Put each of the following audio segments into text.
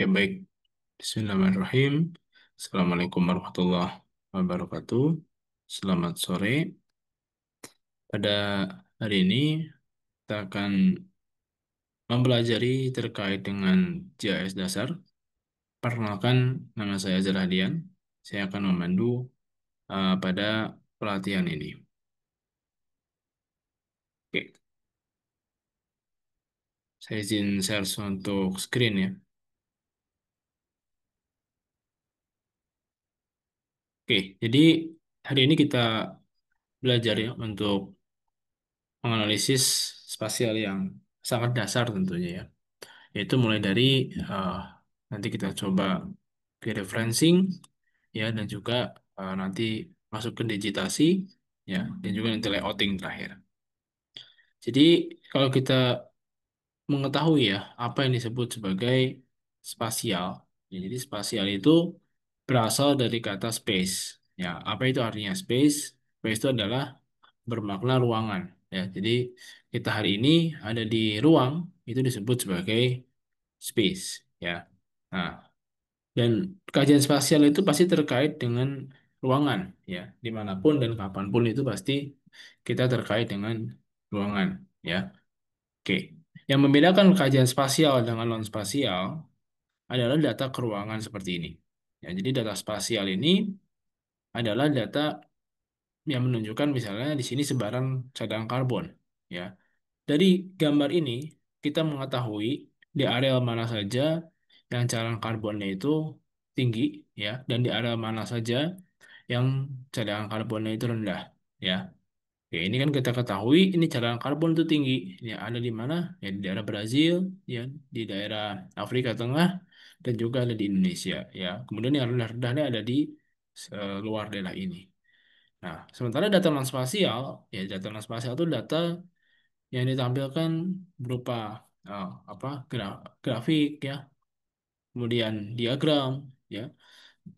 Ya baik, Bismillahirrahmanirrahim. Assalamualaikum warahmatullahi wabarakatuh. Selamat sore. Pada hari ini kita akan mempelajari terkait dengan JAS dasar. Perkenalkan, nama saya Zerhadian. Saya akan memandu pada pelatihan ini. Oke, saya izin share untuk screen ya. Oke, jadi hari ini kita belajar ya untuk menganalisis spasial yang sangat dasar tentunya ya. Yaitu mulai dari eh, nanti kita coba referencing ya dan juga nanti masuk ke digitasi ya dan juga nanti layouting terakhir. Jadi kalau kita mengetahui ya apa yang disebut sebagai spasial, ya, jadi spasial itu berasal dari kata space. Ya, apa itu artinya space? Space itu adalah bermakna ruangan. Ya, jadi kita hari ini ada di ruang itu disebut sebagai space. Ya. Nah, dan kajian spasial itu pasti terkait dengan ruangan, ya, dimanapun dan kapanpun itu pasti kita terkait dengan ruangan, ya. Oke, yang membedakan kajian spasial dengan non spasial adalah data keruangan seperti ini. Ya, jadi data spasial ini adalah data yang menunjukkan misalnya di sini sebaran cadangan karbon, ya. Dari gambar ini kita mengetahui di areal mana saja yang cadangan karbonnya itu tinggi, ya, dan di area mana saja yang cadangan karbonnya itu rendah, ya. Oke, ini kan kita ketahui ini cadangan karbon itu tinggi, ya, ada di mana? Ya, di daerah Brazil, ya, di daerah Afrika Tengah, dan juga ada di Indonesia, ya. Kemudian yang rendah-rendahnya ada di luar daerah ini. Nah, sementara data non spasial, ya, data non spasial itu data yang ditampilkan berupa apa grafik, ya, kemudian diagram, ya.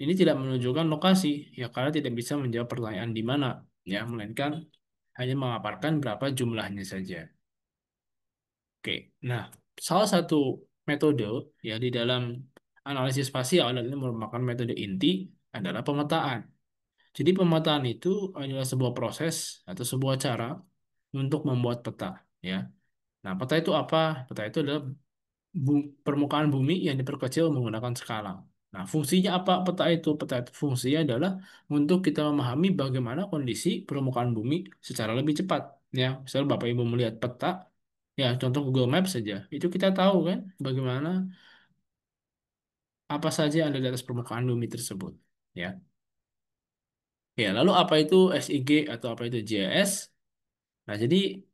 Ini tidak menunjukkan lokasi, ya, karena tidak bisa menjawab pertanyaan di mana, ya, melainkan hanya memaparkan berapa jumlahnya saja. Oke, nah, salah satu metode ya di dalam analisis spasial dan ini merupakan metode inti adalah pemetaan. Jadi pemetaan itu adalah sebuah proses atau sebuah cara untuk membuat peta, ya. Nah, peta itu apa? Peta itu adalah permukaan bumi yang diperkecil menggunakan skala. Nah, fungsinya apa peta itu? Peta itu fungsinya adalah untuk kita memahami bagaimana kondisi permukaan bumi secara lebih cepat. Ya, misal Bapak Ibu melihat peta, ya contoh Google Maps saja, itu kita tahu kan bagaimana apa saja yang ada di atas permukaan bumi tersebut. Ya, ya. Lalu apa itu SIG atau apa itu GIS? Nah, jadi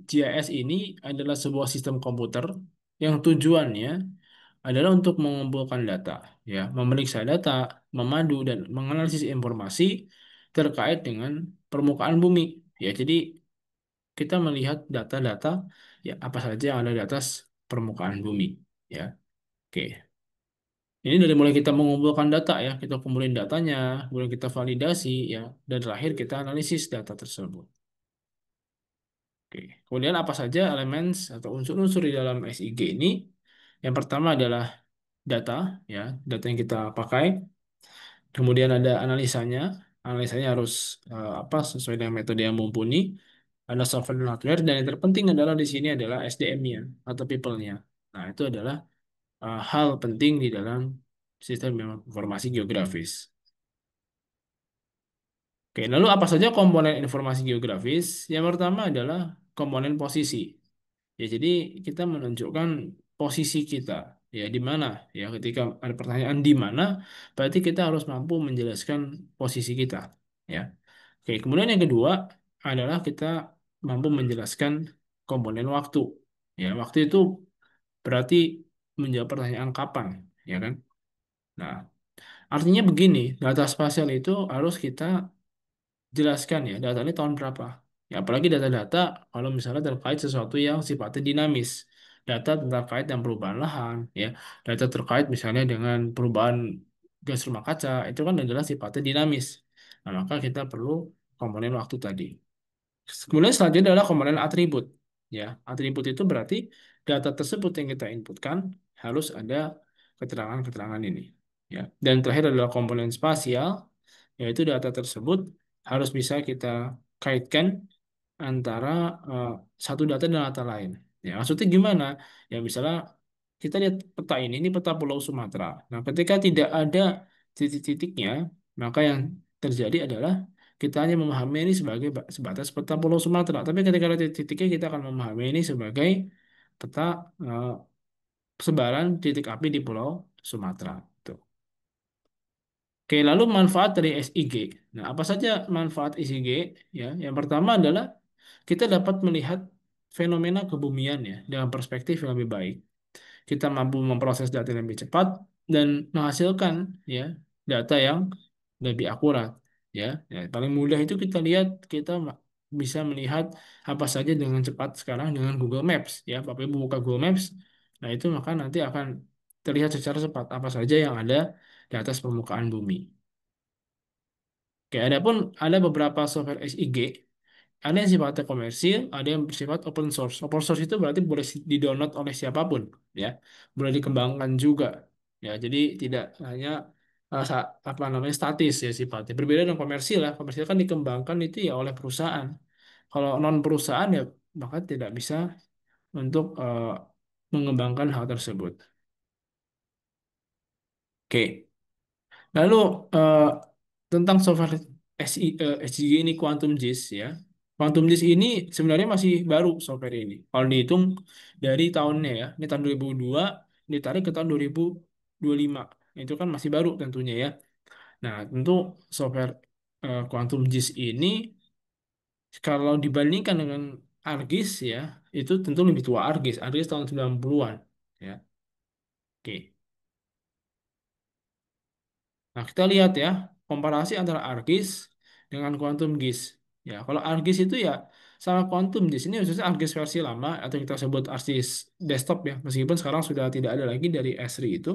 GIS ini adalah sebuah sistem komputer yang tujuannya adalah untuk mengumpulkan data, ya, memeriksa data, memadu dan menganalisis informasi terkait dengan permukaan bumi. Ya, jadi kita melihat data-data ya apa saja yang ada di atas permukaan bumi. Ya, oke. Ini dari mulai kita mengumpulkan data ya, kita kumpulin datanya, kemudian kita validasi ya, dan terakhir kita analisis data tersebut. Oke. Kemudian apa saja elemen atau unsur-unsur di dalam SIG ini? Yang pertama adalah data, ya, data yang kita pakai. Kemudian ada analisanya. Analisanya harus apa sesuai dengan metode yang mumpuni. Ada software dan hardware dan yang terpenting adalah di sini adalah SDM-nya atau people-nya. Nah, itu adalah hal penting di dalam sistem informasi geografis. Oke, lalu apa saja komponen informasi geografis? Yang pertama adalah komponen posisi. Ya, jadi kita menunjukkan posisi kita, ya, di mana, ya, ketika ada pertanyaan di mana, berarti kita harus mampu menjelaskan posisi kita, ya. Oke, kemudian yang kedua adalah kita mampu menjelaskan komponen waktu. Ya, waktu itu berarti menjawab pertanyaan kapan, ya kan? Nah, artinya begini, data spasial itu harus kita jelaskan ya data ini tahun berapa. Ya, apalagi data-data kalau misalnya terkait sesuatu yang sifatnya dinamis. Data terkait dengan perubahan lahan, ya. Data terkait misalnya dengan perubahan gas rumah kaca, itu kan adalah sifatnya dinamis. Nah, maka kita perlu komponen waktu tadi. Kemudian selanjutnya adalah komponen atribut. Ya, atribut itu berarti data tersebut yang kita inputkan harus ada keterangan-keterangan ini. Ya. Dan terakhir adalah komponen spasial, yaitu data tersebut harus bisa kita kaitkan antara eh, satu data dan data lain. Ya, maksudnya gimana? Ya, misalnya kita lihat peta ini peta Pulau Sumatera. Nah, ketika tidak ada titik-titiknya, maka yang terjadi adalah kita hanya memahami ini sebagai sebatas peta Pulau Sumatera. Tapi ketika ada titik-titiknya, kita akan memahami ini sebagai peta eh, sebaran titik api di Pulau Sumatera. Tuh. Oke, lalu manfaat dari SIG. Nah, apa saja manfaat SIG? Ya, yang pertama adalah kita dapat melihat fenomena kebumian ya dengan perspektif yang lebih baik. Kita mampu memproses data yang lebih cepat dan menghasilkan ya data yang lebih akurat ya. Ya, paling mudah itu kita lihat kita bisa melihat apa saja dengan cepat sekarang dengan Google Maps ya. Bapak Ibu buka Google Maps, nah itu maka nanti akan terlihat secara cepat apa saja yang ada di atas permukaan bumi. Oke, ada beberapa software SIG. Ada yang sifatnya komersil, ada yang bersifat open source. Open source itu berarti boleh di-download oleh siapapun, ya. Boleh dikembangkan juga. Ya, jadi tidak hanya apa namanya statis ya sifatnya. Berbeda dengan komersil lah. Komersil kan dikembangkan itu ya oleh perusahaan. Kalau non perusahaan ya maka tidak bisa untuk mengembangkan hal tersebut. Oke. Lalu eh, tentang software SGG ini Quantum JIS ya. Quantum JIS ini sebenarnya masih baru software ini. Kalau dihitung dari tahunnya ya, ini tahun 2002 ditarik ke tahun 2025. Itu kan masih baru tentunya ya. Nah, tentu software Quantum JIS ini kalau dibandingkan dengan ArcGIS ya, itu tentu lebih tua ArcGIS. ArcGIS tahun 90-an ya. Oke. Nah, kita lihat ya, komparasi antara ArcGIS dengan Quantum GIS. Ya, kalau ArcGIS itu ya sama Quantum GIS ini khususnya ArcGIS versi lama atau kita sebut ArcGIS desktop ya, meskipun sekarang sudah tidak ada lagi dari Esri itu.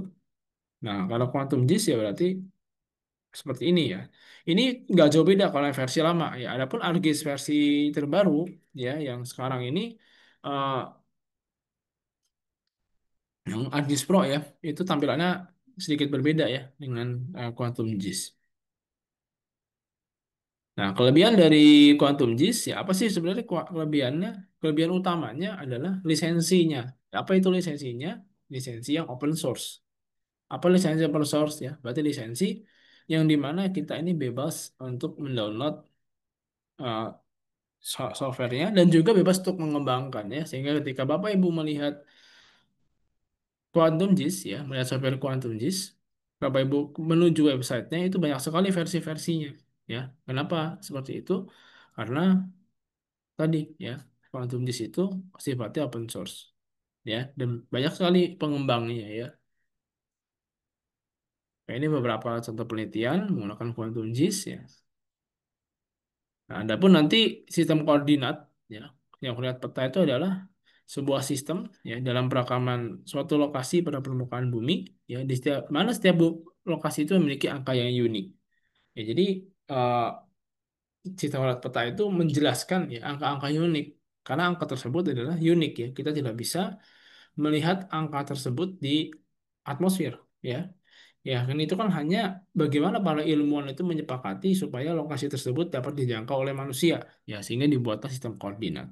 Nah, kalau Quantum GIS ya berarti seperti ini ya. Ini nggak jauh beda kalau yang versi lama ya. Adapun ArcGIS versi terbaru ya, yang sekarang ini eh, yang ArcGIS Pro ya, itu tampilannya sedikit berbeda ya dengan Quantum GIS. Nah, kelebihan dari Quantum JIS ya apa sih sebenarnya kelebihannya? Kelebihan utamanya adalah lisensinya. Apa itu lisensinya? Lisensi yang open source. Apa lisensi open source ya? Berarti lisensi yang dimana kita ini bebas untuk mendownload uh, softwarenya dan juga bebas untuk mengembangkan ya. Sehingga ketika Bapak Ibu melihat Quantum JIS ya, melihat software Quantum JIS, Bapak Ibu menuju websitenya itu banyak sekali versi-versinya ya. Kenapa seperti itu? Karena tadi ya Quantum di situ sifatnya open source ya dan banyak sekali pengembangnya ya. Nah, ini beberapa contoh penelitian menggunakan Quantum JIS ya. Nah, adapun nanti sistem koordinat ya yang lihat peta itu adalah sebuah sistem ya dalam perakaman suatu lokasi pada permukaan bumi ya di setiap mana setiap lokasi itu memiliki angka yang unik. Ya, jadi eh, sistem koordinat peta itu menjelaskan ya angka-angka unik karena angka tersebut adalah unik ya. Kita tidak bisa melihat angka tersebut di atmosfer ya. Ya, kan itu kan hanya bagaimana para ilmuwan itu menyepakati supaya lokasi tersebut dapat dijangkau oleh manusia ya sehingga dibuatlah sistem koordinat.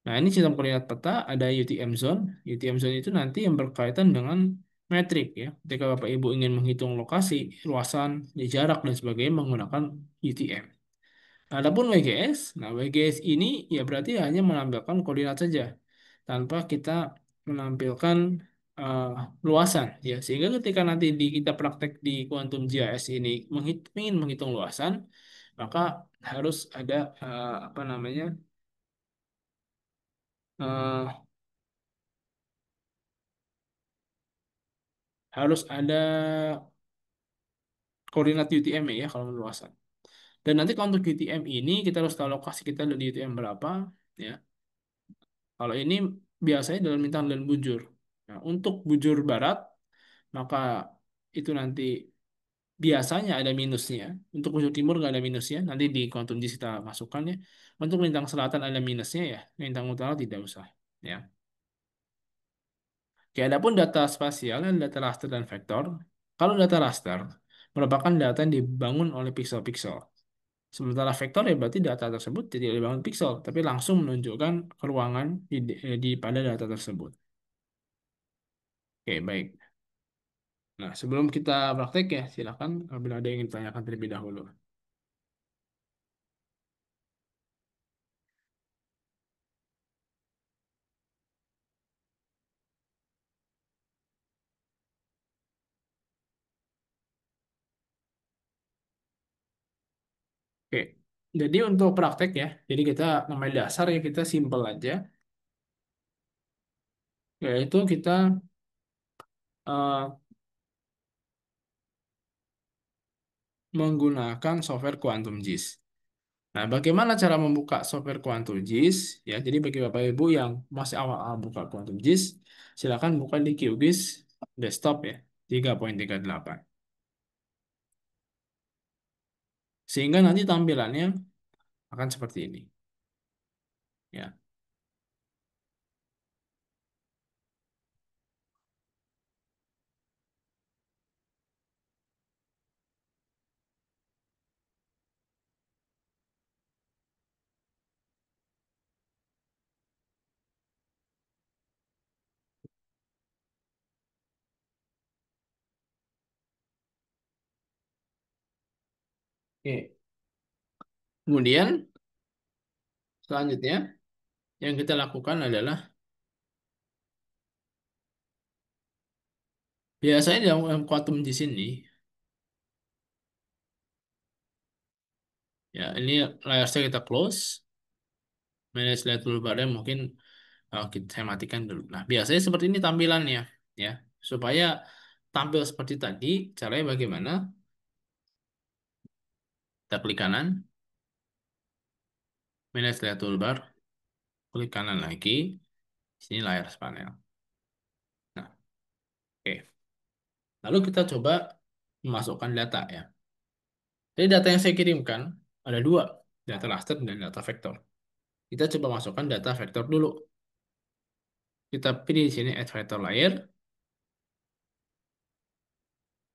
Nah, ini sistem koordinat peta ada UTM zone. UTM zone itu nanti yang berkaitan dengan metrik ya. Ketika Bapak Ibu ingin menghitung lokasi, luasan, jarak dan sebagainya menggunakan UTM. Adapun WGS, nah WGS ini ya berarti hanya menampilkan koordinat saja tanpa kita menampilkan eh, luasan ya. Sehingga ketika nanti kita praktek di Quantum GIS ini ingin menghitung luasan, maka harus ada apa namanya? eh, harus ada koordinat UTM ya kalau luasan. Dan nanti kalau untuk UTM ini kita harus tahu lokasi kita ada di UTM berapa ya. Kalau ini biasanya dalam bintang dan bujur. Nah, untuk bujur barat, maka itu nanti biasanya ada minusnya. Untuk bujur timur nggak ada minusnya. Nanti di quantum JIS kita masukkan ya. Untuk lintang selatan ada minusnya ya. Lintang utara tidak usah. Ya. Oke, adapun data spasial dan data raster dan vektor. Kalau data raster merupakan data yang dibangun oleh pixel-pixel. Sementara vektor ya berarti data tersebut tidak dibangun pixel, tapi langsung menunjukkan ke ruangan pada data tersebut. Oke, baik. Nah, sebelum kita praktek ya, silakan apabila ada yang ingin ditanyakan terlebih dahulu. Oke, jadi untuk praktek ya, jadi kita namanya dasar ya kita simple aja, yaitu kita eh, menggunakan software Quantum JIS. Nah, bagaimana cara membuka software Quantum JIS? Ya, jadi bagi Bapak Ibu yang masih awal-awal buka Quantum JIS, silakan buka di QGIS desktop ya, 3.38. Sehingga nanti tampilannya akan seperti ini. Ya, oke. Kemudian selanjutnya yang kita lakukan adalah biasanya dalam Quantum JIS ini, ya ini layar saya kita close, manage layer toolbar mungkin saya matikan dulu. Nah, biasanya seperti ini tampilannya, ya. Supaya tampil seperti tadi, caranya bagaimana? Kita klik kanan, manage layer toolbar, klik kanan lagi, sini layar panel. Nah, oke. Lalu kita coba memasukkan data ya. Jadi data yang saya kirimkan ada dua, data raster dan data vektor. Kita coba masukkan data vektor dulu. Kita pilih di sini add vector layer,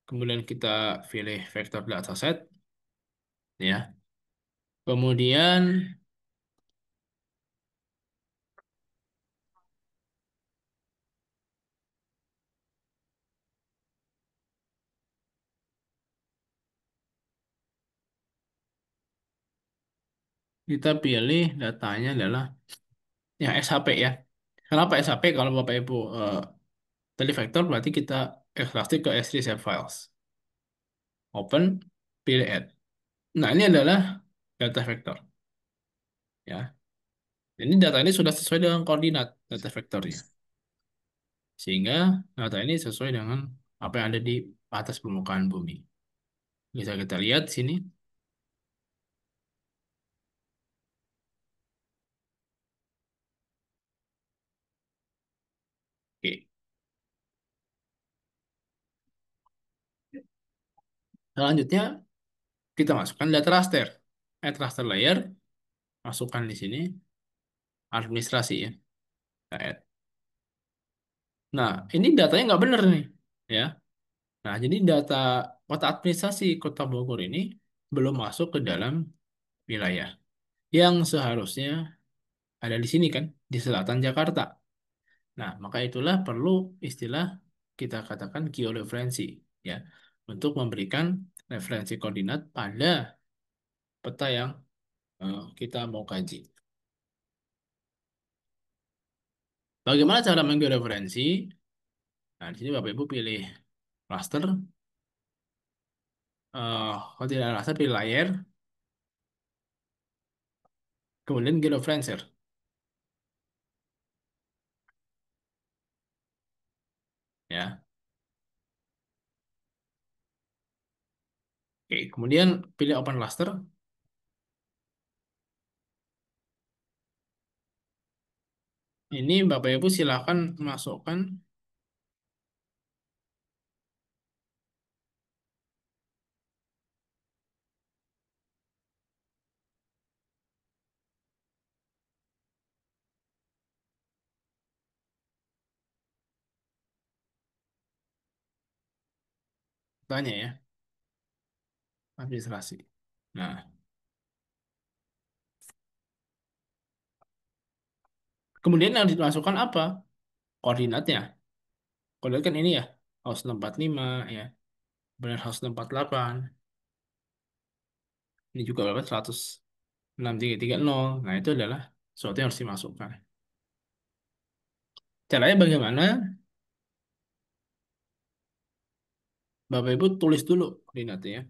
kemudian kita pilih vektor dataset, ya. Kemudian kita pilih datanya adalah yang SHP ya. Kenapa SHP? Kalau Bapak Ibu tadi vektor berarti kita ekstraksi ke S3 save files. Open, pilih add. Nah, ini adalah data vektor ya. Ini data ini sudah sesuai dengan koordinat data vektornya. Sehingga data ini sesuai dengan apa yang ada di atas permukaan bumi. Bisa kita lihat sini. Oke. Selanjutnya kita masukkan data raster. Add raster layer, masukkan di sini administrasi ya. Kita add. Nah, ini datanya nggak benar nih, ya. Nah, jadi data kota administrasi Kota Bogor ini belum masuk ke dalam wilayah yang seharusnya ada di sini kan, di selatan Jakarta. Nah, maka itulah perlu istilah kita katakan georeferensi, ya, untuk memberikan referensi koordinat pada peta yang kita mau kaji. Bagaimana cara menggeoreferensi? Nah, di sini Bapak Ibu pilih raster, kalau tidak ada raster pilih layer, kemudian georeferencer, ya. Oke, kemudian pilih open raster. Ini Bapak Ibu silakan masukkan tanya ya, administrasi. Nah, kemudian yang dimasukkan apa? Koordinatnya. Koordinat kan ini ya, house 645 ya, benar house 648. Ini juga berapa? 106.330. Nah, itu adalah sesuatu yang harus dimasukkan. Caranya bagaimana? Bapak Ibu tulis dulu koordinatnya ya.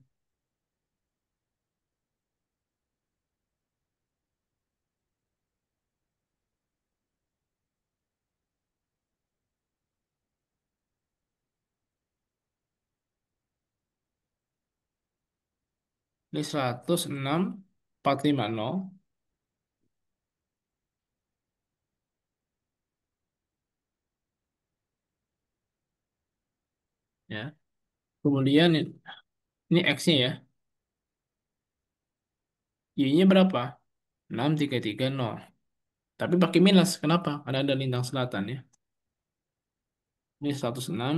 Ini 106.450 ya. Kemudian ini X-nya ya. Y-nya berapa? 6.330. Tapi pakai minus. Kenapa? Karena ada lintang selatan ya. Ini 106.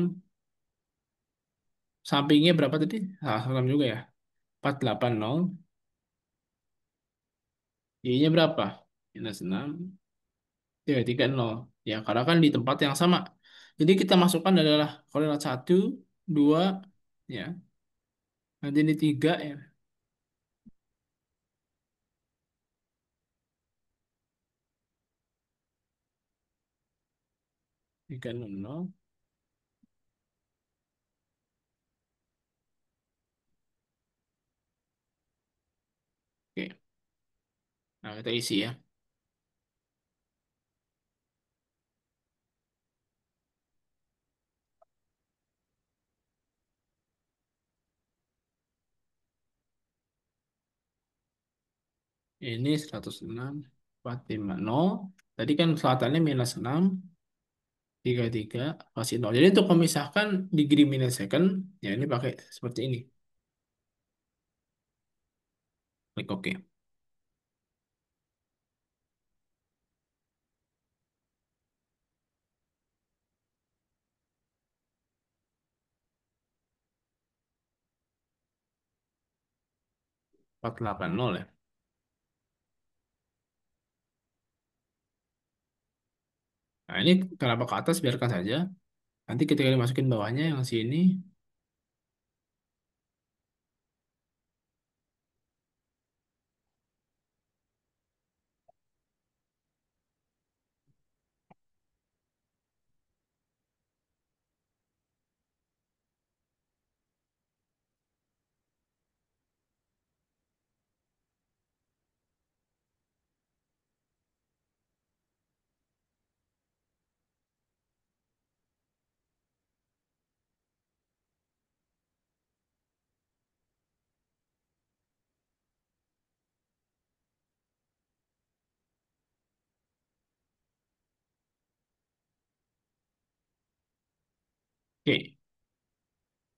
Sampingnya berapa tadi? Ah, 106 juga ya. 480. Y-nya berapa? Minus 6. 330. Ya, karena kan di tempat yang sama. Jadi kita masukkan adalah koordinat 1, 2, ya. Nanti ini 3 ya. 300. Oke. Nah, kita isi ya. Ini 106.450. Tadi kan selatannya minus 6, 33, kasih 0. Jadi untuk memisahkan degree minus second, ya ini pakai seperti ini. Klik OK. 480 ya. Nah ini kenapa ke atas, biarkan saja. Nanti ketika dimasukin bawahnya yang sini. Oke.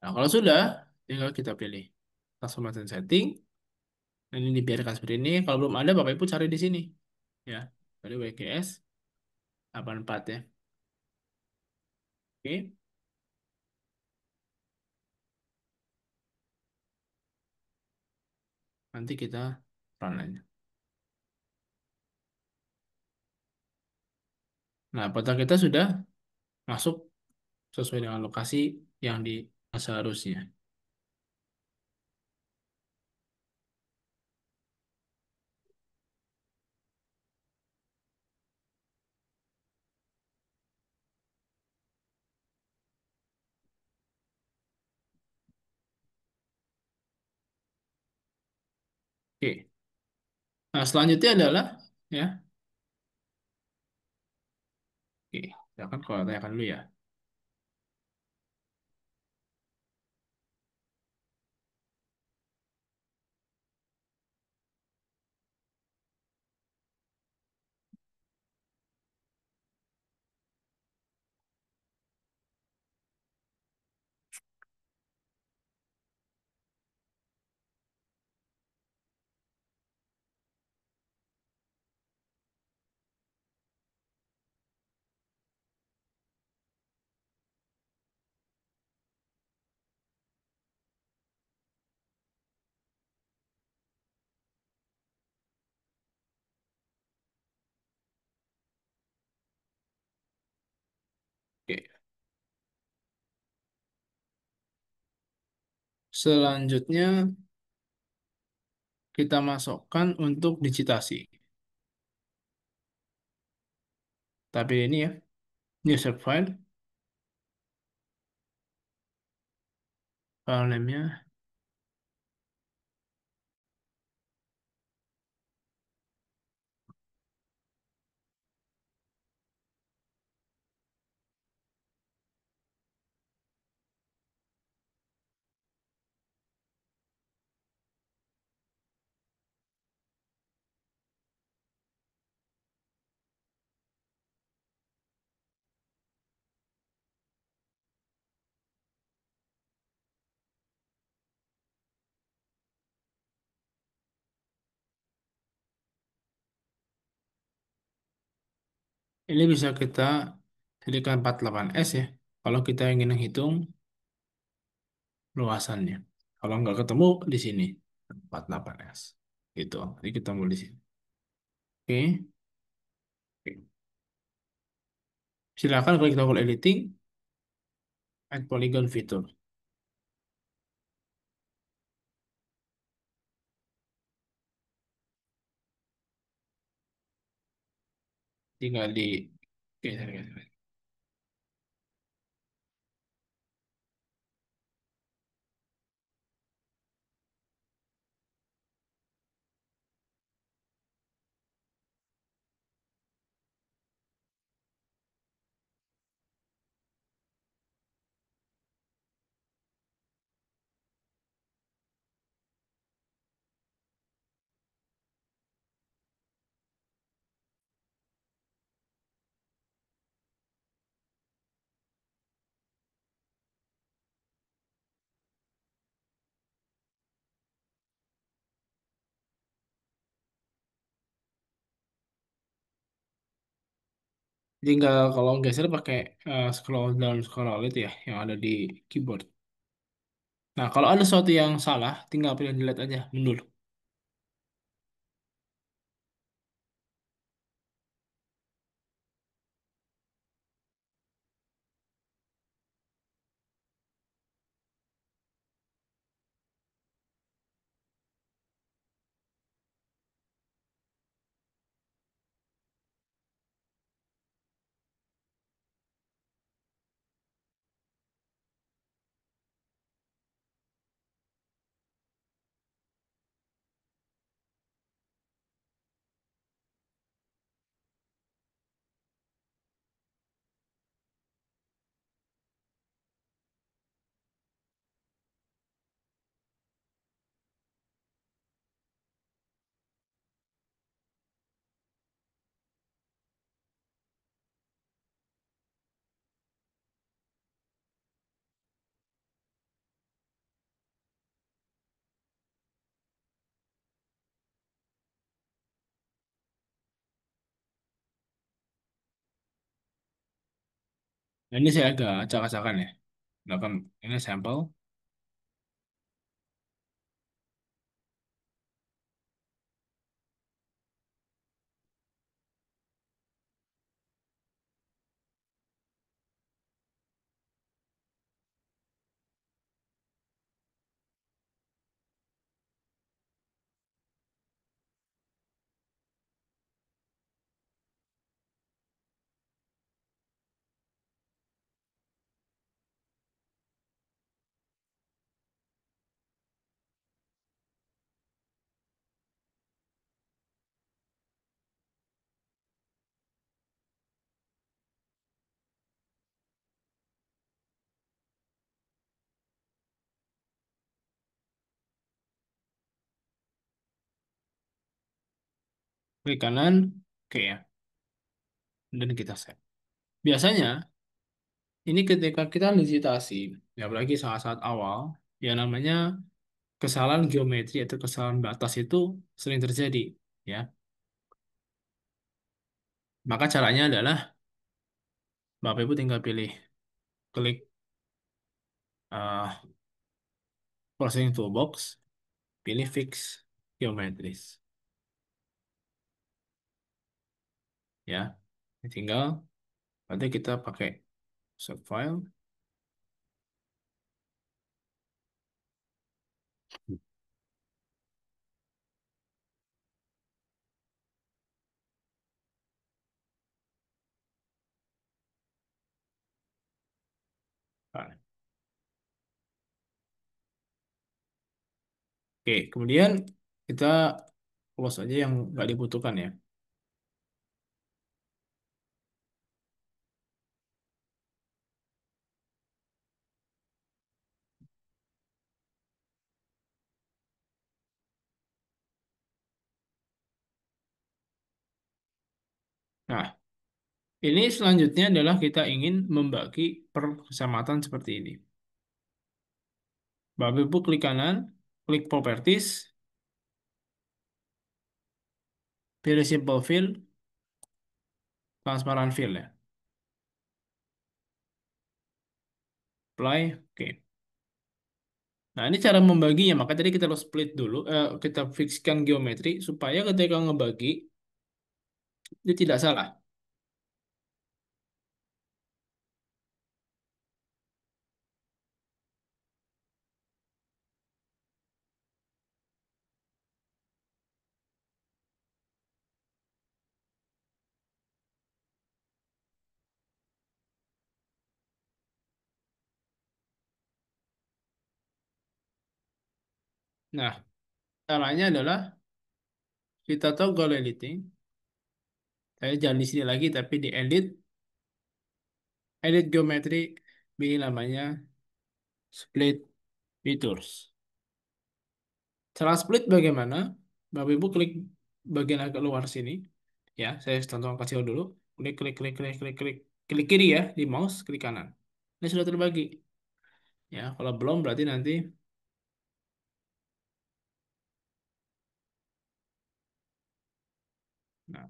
Nah kalau sudah, tinggal kita pilih transformation setting. Dan ini dibiarkan seperti ini. Kalau belum ada, Bapak Ibu cari di sini. Ya, dari WGS 84 ya. Oke, nanti kita run aja. Nah, portal kita sudah masuk sesuai dengan lokasi yang di seharusnya. Oke. Nah, selanjutnya adalah ya, oke. Ya kan kalau tanyakan dulu ya. Selanjutnya kita masukkan untuk digitasi. Tapi ini ya, new shape file, file name-nya. Ini bisa kita jadikan 48S ya. Kalau kita ingin menghitung luasannya. Kalau nggak ketemu di sini 48S. Gitu. Jadi kita mau di sini. Oke. Oke. Silakan kalau kita mau editing, add polygon feature. Tinggal di Oke, sorry, sorry. Tinggal kalau geser pakai scroll down scroll itu ya yang ada di keyboard. Nah, kalau ada sesuatu yang salah, tinggal pilih delete aja, mundur. Nah, ini saya agak acak-acakan ya. Bahkan ini sampel. Klik kanan, oke ya. Dan kita save. Biasanya, ini ketika kita digitasi, ya apalagi saat-saat awal, ya namanya kesalahan geometri atau kesalahan batas itu sering terjadi. Ya, maka caranya adalah Bapak Ibu tinggal pilih klik uh, Processing Toolbox, pilih Fix Geometries. Ya, tinggal nanti kita pakai save file. Nah, oke, kemudian kita close aja yang nggak dibutuhkan ya. Nah, ini selanjutnya adalah kita ingin membagi per kecamatan seperti ini. Bapak Ibu klik kanan, klik properties, pilih simple fill, transparent fill ya. Apply, oke. Nah, ini cara membaginya. Maka tadi kita harus split dulu, kita fixkan geometri supaya ketika ngebagi itu tidak salah. Nah, caranya adalah kita toggle editing. Saya jangan di sini lagi, tapi di edit, edit geometri, pilih namanya split features. Cara split bagaimana? Bapak Ibu klik bagian agak luar sini. Ya, saya contoh kecil dulu. Klik, klik, klik, klik, klik, klik. Klik kiri ya di mouse, klik kanan. Ini sudah terbagi. Ya, kalau belum berarti nanti. Nah,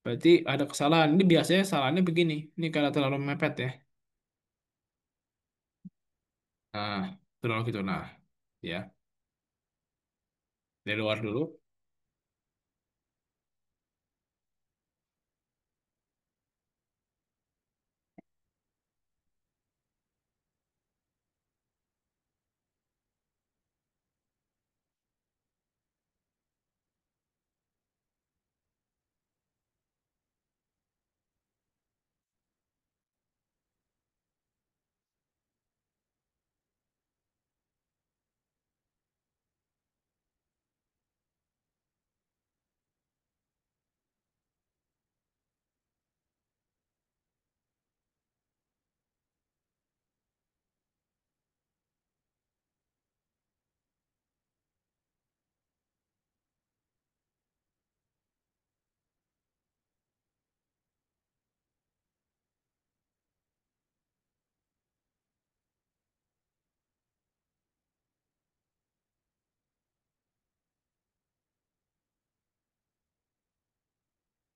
berarti ada kesalahan. Ini biasanya salahnya begini. Ini karena terlalu mepet ya. Nah, terlalu gitu. Nah, ya. Dari luar dulu.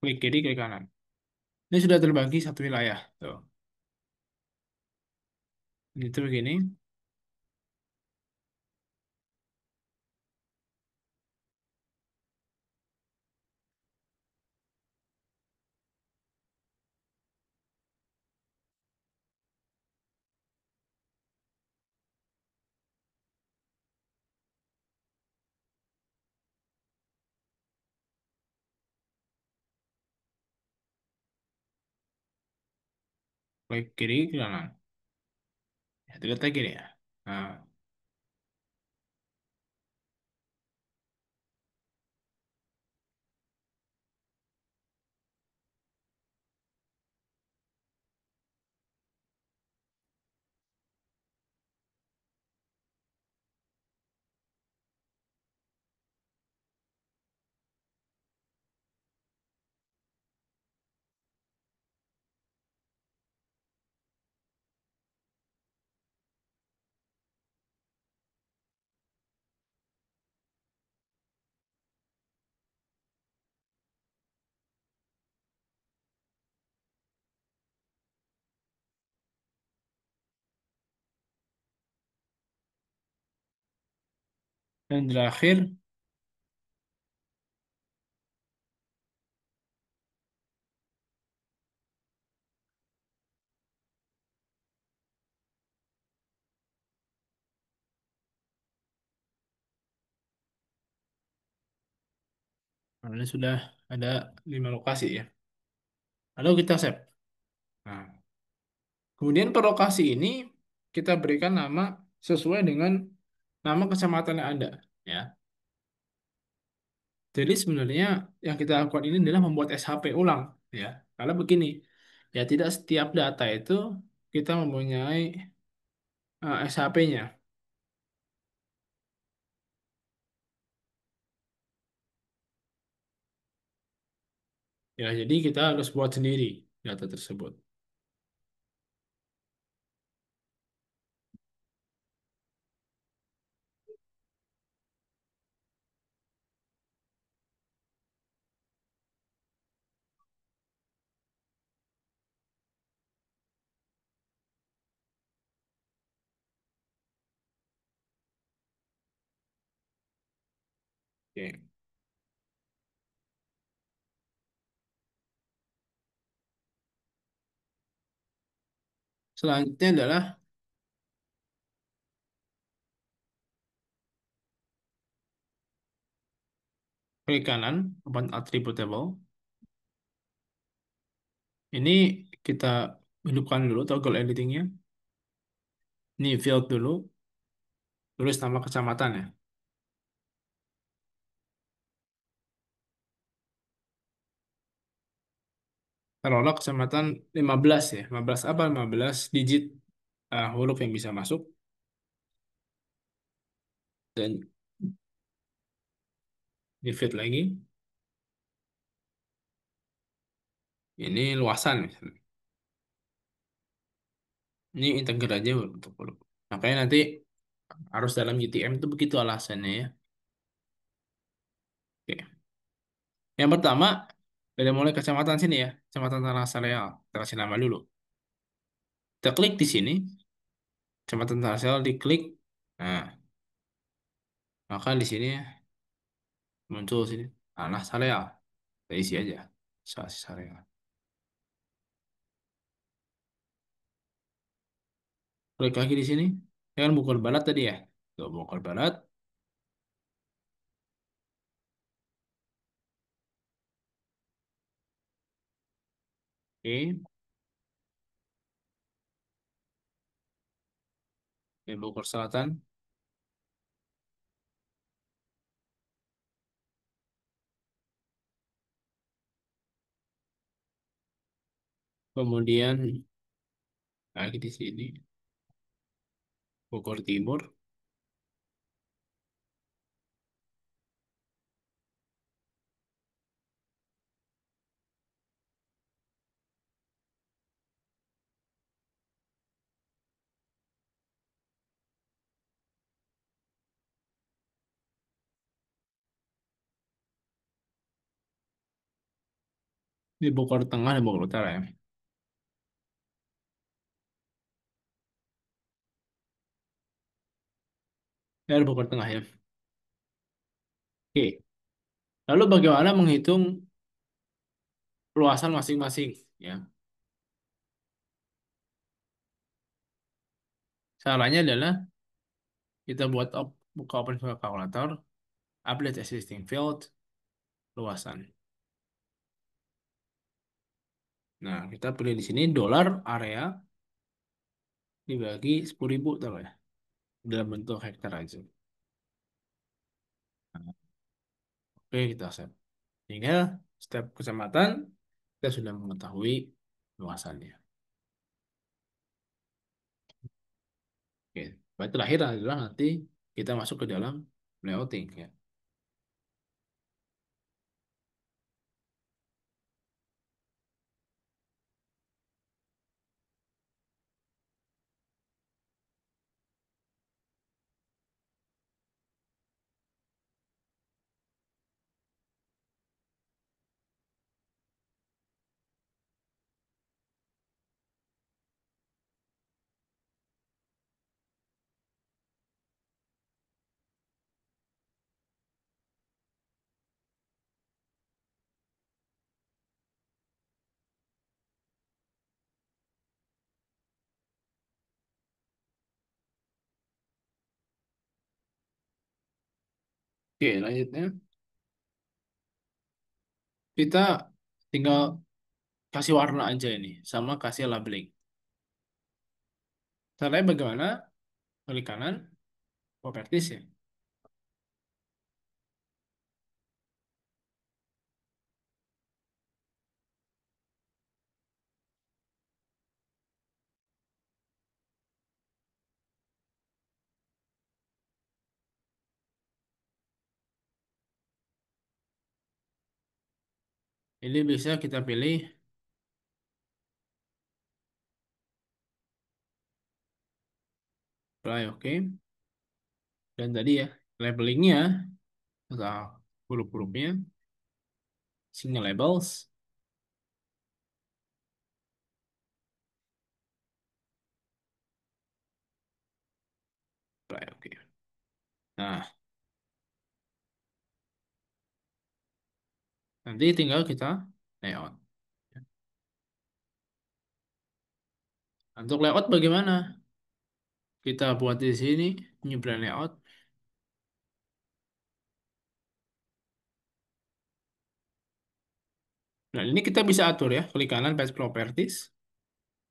Klik kiri, klik kanan. Ini sudah terbagi satu wilayah. Tuh. Itu begini. Klik kiri, klik kanan. Ya, itu klik kiri ya. Nah, dan terakhir, nah, ini sudah ada 5 lokasi ya. Lalu kita save. Nah, Kemudian per lokasi ini kita berikan nama sesuai dengan nama kecamatan yang ada, ya. Jadi sebenarnya yang kita lakukan ini adalah membuat SHP ulang, ya. Karena begini, ya tidak setiap data itu kita mempunyai SHP-nya. Ya, jadi kita harus buat sendiri data tersebut. Oke. Selanjutnya adalah klik kanan, open attributable. Ini kita hidupkan dulu toggle editingnya. Ini field dulu, tulis nama kecamatan ya. Taruhlah kecamatan 15 ya. 15 apa? 15 digit huruf yang bisa masuk. Dan di feed lagi. Ini luasan misalnya. Ini integer aja untuk huruf. Makanya nanti harus dalam GTM itu begitu alasannya ya. Oke. Yang pertama, dari mulai kecamatan sini ya. Kecamatan Tanah Sareal. Kita kasih nama dulu. Kita klik di sini. Kecamatan Tanah Sareal diklik. Nah, maka di sini muncul sini. Tanah Sareal. Kita isi aja. Sasi Sareal. Klik lagi di sini. Ini kan Bogor Barat tadi ya. Tuh, Bogor Barat. Oke. Di Bogor Selatan. Kemudian lagi di sini. Bogor Timur. Di Bogor Tengah dan Bogor Utara ya. Ya, di Bogor Tengah ya. Oke. Lalu bagaimana menghitung luasan masing-masing ya? Caranya adalah kita buka OpenView Calculator, update existing field, luasan. Nah, kita pilih di sini dolar area dibagi 10.000 taruh ya. Dalam bentuk hektar aja. Nah, oke, kita set. Tinggal setiap kecamatan kita sudah mengetahui luasannya. Oke. Baik, terakhir adalah nanti kita masuk ke dalam layouting ya. Oke, lanjutnya kita tinggal kasih warna aja ini sama kasih labeling. Caranya bagaimana? Klik kanan, properties ya. Ini bisa kita pilih apply, oke. Dan tadi ya, labelingnya atau huruf-hurufnya, single labels, apply, oke. Nah, nanti tinggal kita layout. Untuk layout bagaimana? Kita buat di sini, new brand layout. Nah, ini kita bisa atur ya, klik kanan, page properties,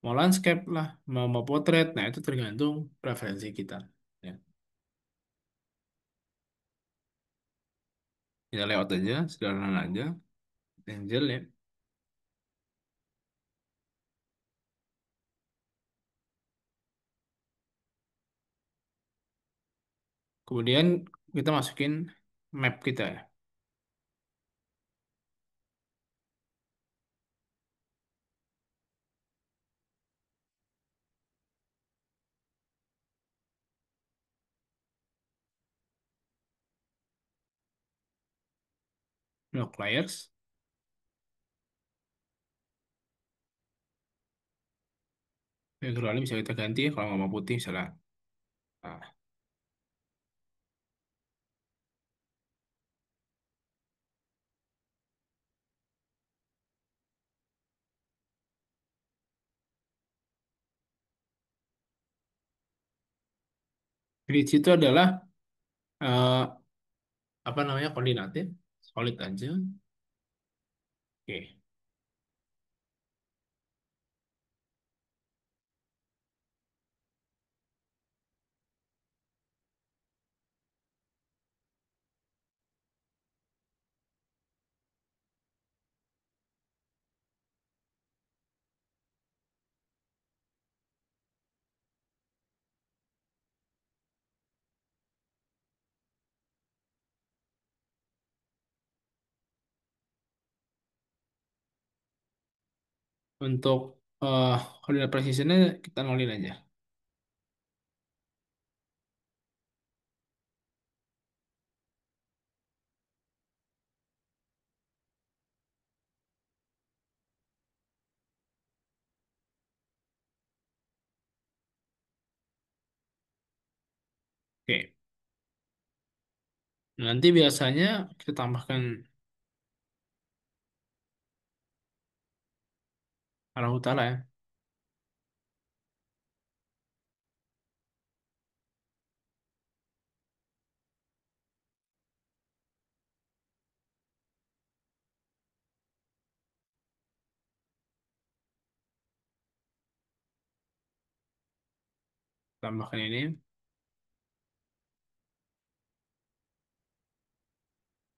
mau landscape lah, mau portrait. Nah, itu tergantung preferensi kita. Ya. Kita layout aja, sederhana aja, Angel ya. Kemudian kita masukin map kita ya. Block layers. Backgroundnya bisa kita ganti ya, kalau nggak mau putih misalnya. Nah, grid itu adalah eh, apa namanya koordinatnya, solid aja. Oke, untuk eh, koordinat precisionnya kita nolin aja. Oke, nanti biasanya kita tambahkan arah utara ya, tambahkan ini.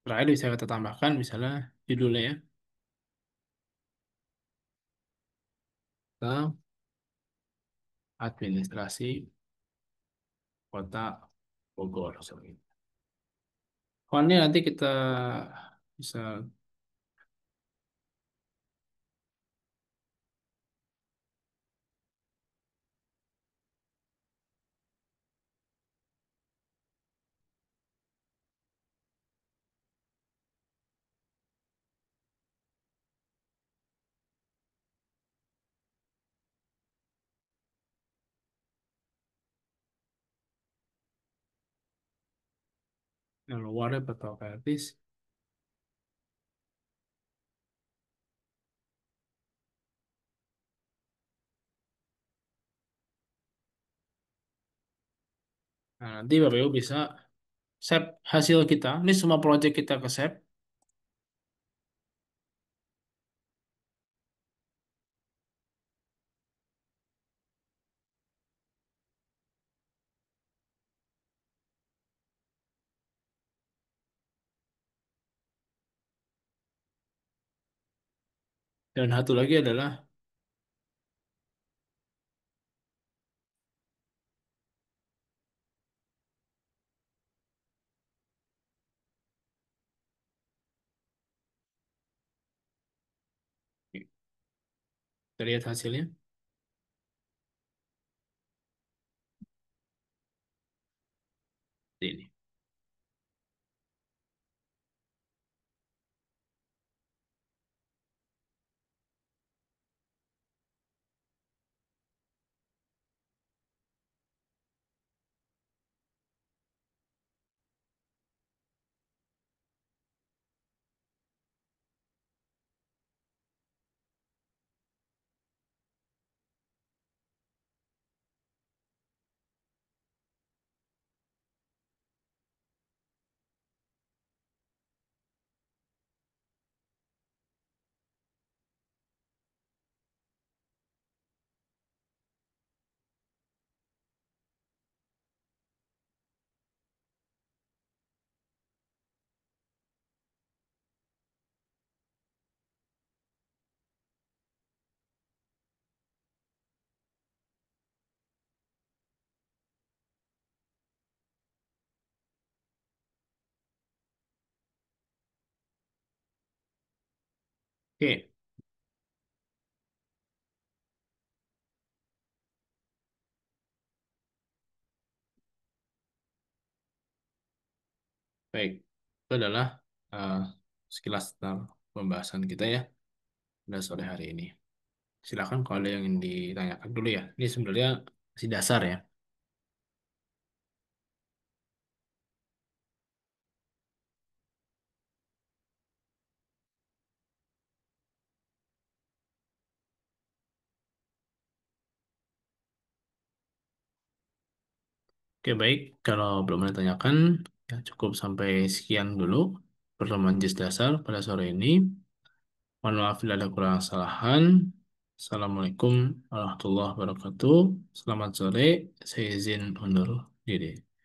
Terakhir bisa kita tambahkan misalnya judulnya ya, ke administrasi Kota Bogor. Fontnya nanti kita bisa luarnya atau kreatif. Nah, nanti Bapak Ibu bisa save hasil kita. Ini semua project kita ke save. Dan satu lagi adalah kita lihat hasilnya. Ini. Oke, baik. Itu adalah eh, sekilas tentang pembahasan kita ya pada sore hari ini. Silakan kalau ada yang ingin ditanyakan dulu ya. Ini sebenarnya masih dasar ya. Oke, baik. Kalau belum ada tanyakan, ya cukup sampai sekian dulu pertemuan JIS dasar pada sore ini. Mohon maaf bila ada kurang kesalahan. Assalamualaikum warahmatullahi wabarakatuh. Selamat sore. Saya izin undur diri.